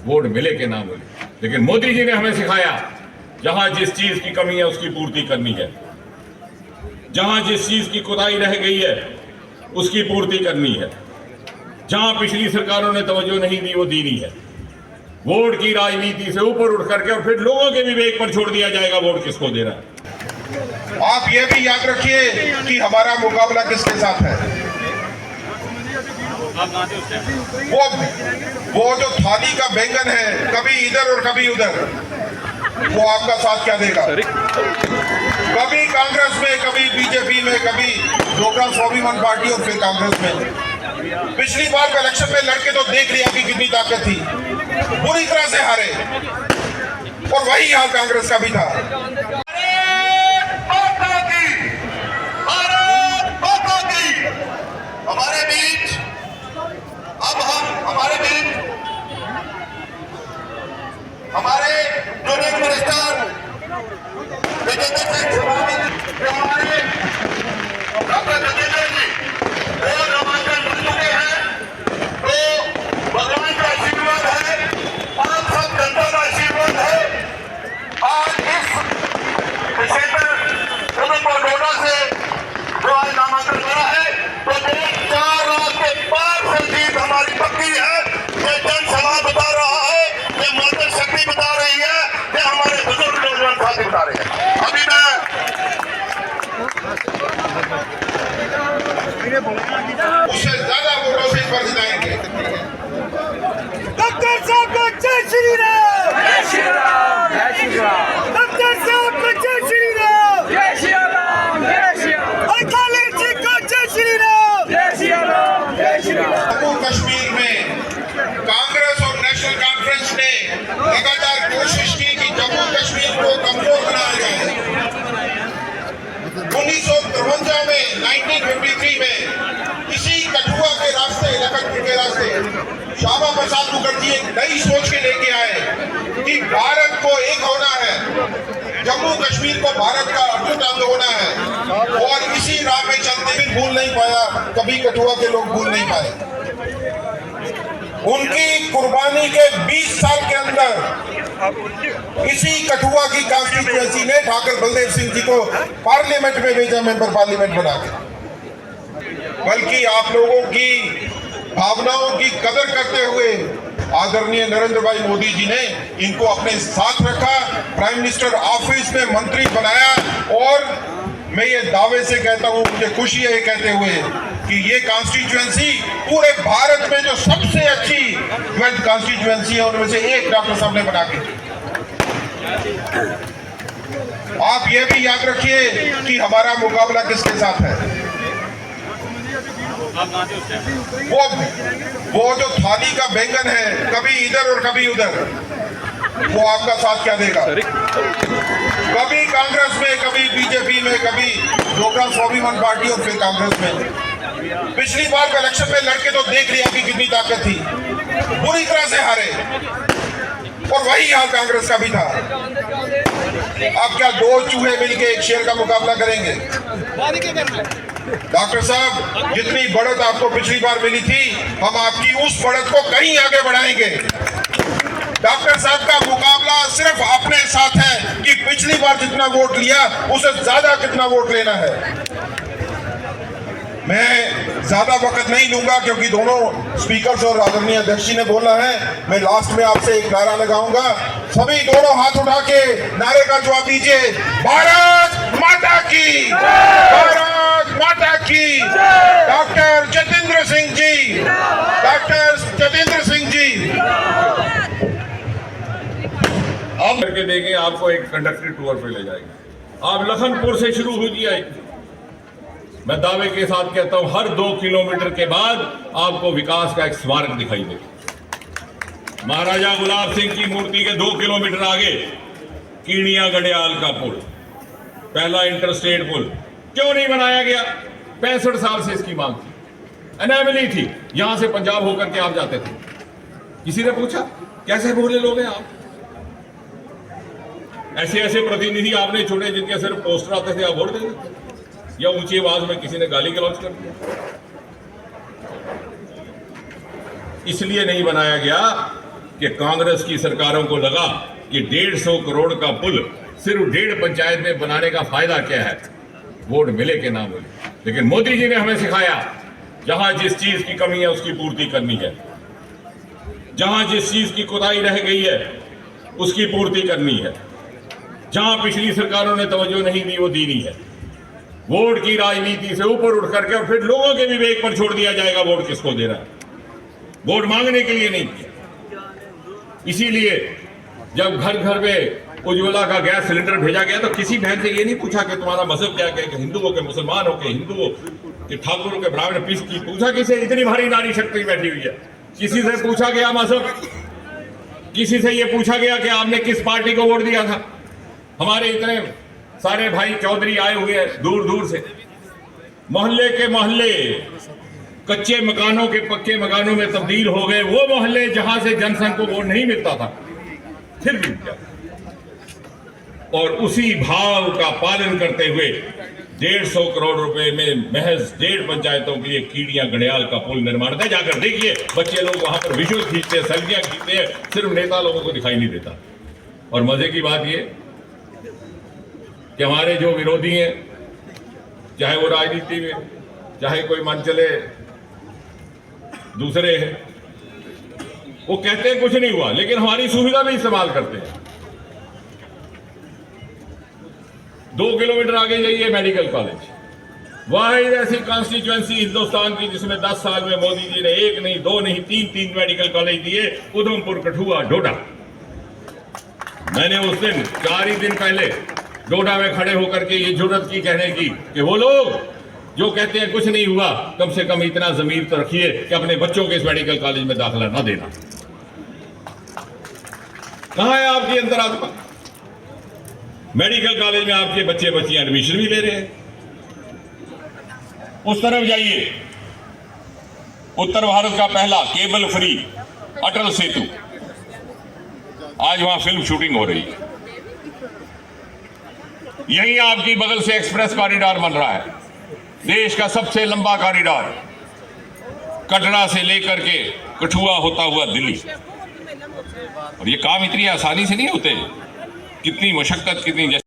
Vote मिले कि ना मिले, लेकिन मोदी जी ने हमें सिखाया जहां जिस चीज की कमी है उसकी पूर्ति करनी है, जहां जिस चीज की कोताही रह गई है उसकी पूर्ति करनी है, जहां पिछली सरकारों ने तवज्जो नहीं दी वो दीनी है। वोट की राजनीति से ऊपर उठ करके और फिर लोगों के विवेक पर छोड़ दिया जाएगा वोट किसको देना है। आप ये भी याद रखिए कि हमारा मुकाबला किसके साथ है। वो जो थाली का बैंगन है, कभी इधर और कभी उधर, वो आपका साथ क्या देगा। कभी कांग्रेस में, कभी बीजेपी में, कभी डोगरा स्वाभिमान पार्टी और फिर कांग्रेस में। पिछली बार इलेक्शन में लड़के तो देख लिया कि कितनी ताकत थी, बुरी तरह से हारे, और वही हाल कांग्रेस का भी था। हमारे बीच हमारे यूनियन मिनिस्टर विजेंद्र सिंह हमारे डॉक्टर गजेंद्र जी वो नामांकन बन चुके हैं, तो भगवान का आशीर्वाद है, आप सब जनता का आशीर्वाद है। आज इस क्षेत्र उधमपुर डोडा से जो आज नामांकन करा है, तो 4 लाख के पार से जीत हमारी पक्की है। ये जनसभा बता रहा है, ये मातृ शक्ति बता रही है, ये हमारे बुजुर्ग नौजवान साथी बता रहे हैं। अभी मैं उससे ज्यादा वोटों से पर जिताएंगे। डॉक्टर साहब को जय श्री राम, जय श्री राम, जय श्री राम। डॉक्टर साहब को जय श्री राम, जय श्री राम, जय श्री राम। अकाली जी को जय श्री राम, जय श्री राम, जय श्री राम। जम्मू कश्मीर में कांग्रेस और नेशनल कॉन्फ्रेंस ने लगातार कोशिश की कि जम्मू कश्मीर को कमजोर बनाया जाए। 1953 में 1953 में इसी कठुआ के रास्ते, लखनपुर के रास्ते श्यामा प्रसाद मुखर्जी एक नई सोच के लेके आए कि भारत को एक होना है, जम्मू कश्मीर को भारत का अटूट अंग होना है, और इसी राह में चलते भी भूल नहीं पाया, कभी कठुआ के लोग भूल नहीं पाए। उनकी कुर्बानी के 20 साल के अंदर इसी कठुआ की कॉन्स्टिट्यूएंसी ने ठाकुर बलदेव सिंह जी को पार्लियामेंट में भेजा, मेंबर पार्लियामेंट बना के। बल्कि आप लोगों की भावनाओं की कदर करते हुए आदरणीय नरेंद्र भाई मोदी जी ने इनको अपने साथ रखा, प्राइम मिनिस्टर ऑफिस में मंत्री बनाया, और मैं ये दावे से कहता हूँ, मुझे खुशी है ये कहते हुए कि ये कॉन्स्टिट्यूएंसी पूरे भारत में जो सबसे अच्छी 12th कॉन्स्टिट्यूएंसी है उनमें से एक डॉक्टर साहब ने बना के दी। आप ये भी याद रखिए कि हमारा मुकाबला किसके साथ है। वो जो थाली का बैंगन है, कभी इधर और कभी उधर, वो आपका साथ क्या देगा। कभी कांग्रेस में, कभी बीजेपी में, कभी डोगरा स्वाभिमान पार्टी और फिर कांग्रेस में। पिछली बार इलेक्शन में लड़के तो देख लिया कि कितनी ताकत थी, बुरी तरह से हारे, और वही हाल कांग्रेस का भी था। अब क्या 2 चूहे मिलके एक शेर का मुकाबला करेंगे। डॉक्टर साहब, जितनी बढ़त आपको पिछली बार मिली थी, हम आपकी उस बढ़त को कहीं आगे बढ़ाएंगे। डॉक्टर साहब का मुकाबला सिर्फ अपने साथ है कि पिछली बार जितना वोट लिया उससे ज्यादा कितना वोट लेना है। मैं ज्यादा वक्त नहीं लूंगा क्योंकि दोनों स्पीकर्स और आदरणीय अध्यक्ष जी ने बोला है। मैं लास्ट में आपसे एक नारा लगाऊंगा, सभी दोनों हाथ उठा के नारे का जवाब दीजिए, भारत माता की, भारत माता की। Doctor Jatendra Singh ji, doctor Jatendra Singh ji. अब करके देंगे, आपको एक कंडक्टेड टूर पे ले जाएंगे। आप लखनपुर से शुरू हो जाएगी, मैं दावे के साथ कहता हूं हर 2 किलोमीटर के बाद आपको विकास का एक स्मारक दिखाई देगा। महाराजा गुलाब सिंह की मूर्ति के 2 किलोमीटर आगे कीड़िया गडियाल का पुल, पहला इंटरस्टेट पुल क्यों नहीं बनाया गया। 65 साल से इसकी मांग थी, अनेबली थी, यहां से पंजाब होकर के आप जाते थे। किसी ने पूछा कैसे भोले लोग हैं आप, ऐसे ऐसे प्रतिनिधि आपने चुने जिनके सिर्फ पोस्टर आते थे, आप वोट देते थे, या ऊंची आवाज में किसी ने गाली गलौज कर दिया। इसलिए नहीं बनाया गया कि कांग्रेस की सरकारों को लगा कि 150 करोड़ का पुल सिर्फ 1.5 पंचायत में बनाने का फायदा क्या है, वोट मिले कि ना मिले। लेकिन मोदी जी ने हमें सिखाया जहां जिस चीज की कमी है उसकी पूर्ति करनी है, जहां जिस चीज की कोताही रह गई है उसकी पूर्ति करनी है, जहां पिछली सरकारों ने तवज्जो नहीं दी वो दीनी है। वोट की राजनीति से ऊपर उठ करके और फिर लोगों के विवेक पर छोड़ दिया जाएगा वोट किसको देना है। वोट मांगने के लिए नहीं किया। इसीलिए जब घर घर में उज्ज्वला का गैस सिलेंडर भेजा गया तो किसी बहन से ये नहीं पूछा कि तुम्हारा मजहब क्या है, कि हिंदू हो के मुसलमान हो के हिंदू हो कि ठाकुर हो के ब्राह्मण, पीस की पूछा किसे? इतनी भारी नारी शक्ति बैठी हुई है। किसी से पूछा गया मजहब? किसी से ये पूछा गया कि आपने किस पार्टी को वोट दिया था? हमारे इतने सारे भाई चौधरी आए हुए हैं दूर दूर से, मोहल्ले के मोहल्ले कच्चे मकानों के पक्के मकानों में तब्दील हो गए। वो मोहल्ले जहां से जनसंघ को वोट नहीं मिलता था फिर भी क्या, और उसी भाव का पालन करते हुए 150 करोड़ रुपए में महज 1.5 पंचायतों के लिए कीड़ियां गड़ियाल का पुल निर्माण था। जाकर देखिए, बच्चे लोग वहां पर विजुअल खींचते हैं, सेल्फियां खींचते हैं, सिर्फ नेता लोगों को दिखाई नहीं देता। और मजे की बात ये कि हमारे जो विरोधी हैं, चाहे वो राजनीति में, चाहे कोई मन चले दूसरे हैं, वो कहते हैं कुछ नहीं हुआ, लेकिन हमारी सुविधा भी इस्तेमाल करते हैं। 2 किलोमीटर आगे जाइए मेडिकल कॉलेज, वाहिद ऐसी कॉन्स्टिट्यूएंसी हिंदुस्तान की जिसमें 10 साल में मोदी जी ने 1 नहीं 2 नहीं 3 मेडिकल कॉलेज दिए, उधमपुर, कठुआ, डोडा। मैंने उस दिन 4 ही दिन पहले डोडा में खड़े होकर के ये जुर्रत की कहने की कि वो लोग जो कहते हैं कुछ नहीं हुआ, कम से कम इतना ज़मीर तो रखिए कि अपने बच्चों के इस मेडिकल कॉलेज में दाखिला ना देना। कहां है आपकी अंतरात्मा? मेडिकल कॉलेज में आपके बच्चे बच्चियां एडमिशन भी ले रहे हैं। उस तरफ जाइए, उत्तर भारत का पहला केबल फ्री अटल सेतु, आज वहां फिल्म शूटिंग हो रही है। यहीं आपकी बगल से एक्सप्रेस कॉरिडोर बन रहा है, देश का सबसे लंबा कॉरिडोर, कटरा से लेकर के कठुआ होता हुआ दिल्ली। और ये काम इतनी आसानी से नहीं होते, कितनी मशक्कत, कितनी